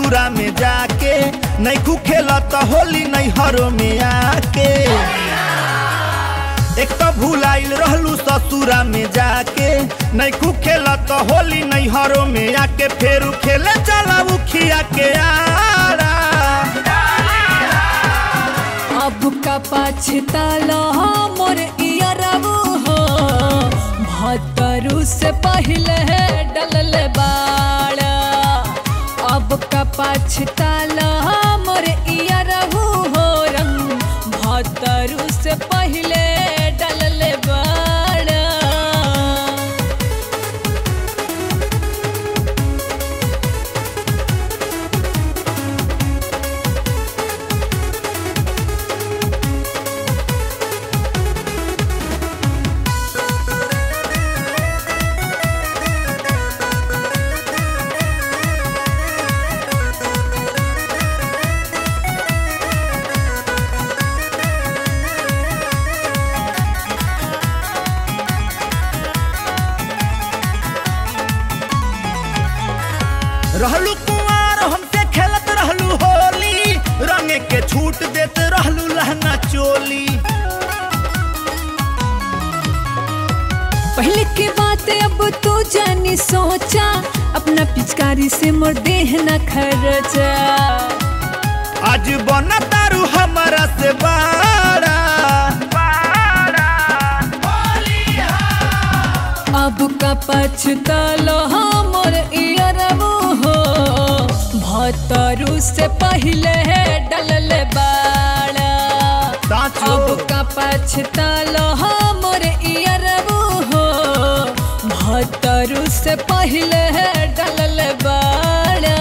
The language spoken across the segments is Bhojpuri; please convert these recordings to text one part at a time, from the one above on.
ससुरा में जाके नहीं खू खेलत होली नहीं हरो में आके। एक तो भूलाइल रहलू ससुरा में जाके नहीं खू खेलत होली नहीं हरो में आके। फेरू खेले चला उखिया के आरा अब का पछताला मोर इयरबू हो भतरू से पहले डलल बाड़ा। अब का पछताला मोर इयरबू हो रंग भतरू से पहले डलल बाड़ा। रहलू कुंवार हमसे खेलत रहलू होली रंगे के छूट देते रहलू लहंगा चोली। पहले के बात अब तो जानी सोचा अपना पिचकारी से मोर देह न खर्चा। आज बना तारू हमारा से बाड़ा अब का पछतालो मोर इयरबू हो भतरू से पहले डलल बाड़ा। अब का पछतालो मोर इयरबू हो भतरू से पहले डलल बाड़ा।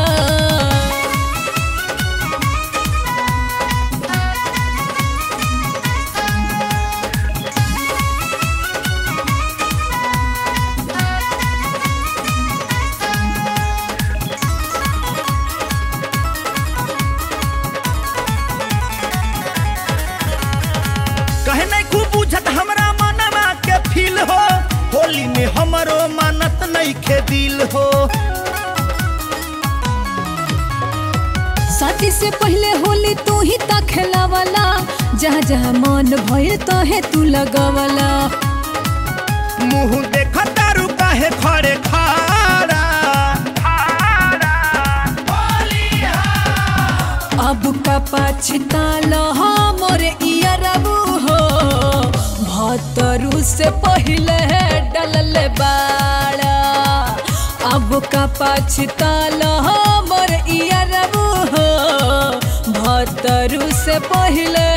कहे नहीं खूब बुझत हमरा मनवा के फील हो होली में हमरो मानत नहीं खे दिल हो। शादी से पहले होली तू ही ता खेलावला जहाँ जहाँ मन भइल तो है तू लगावला। मुँह देख तारू काहे खड़े खारा अब का पछताला मोर इयरबू हो भतरू से पहले डलल बाड़ा। अब का पछताला मोर इयरबू हो भतरू से पहले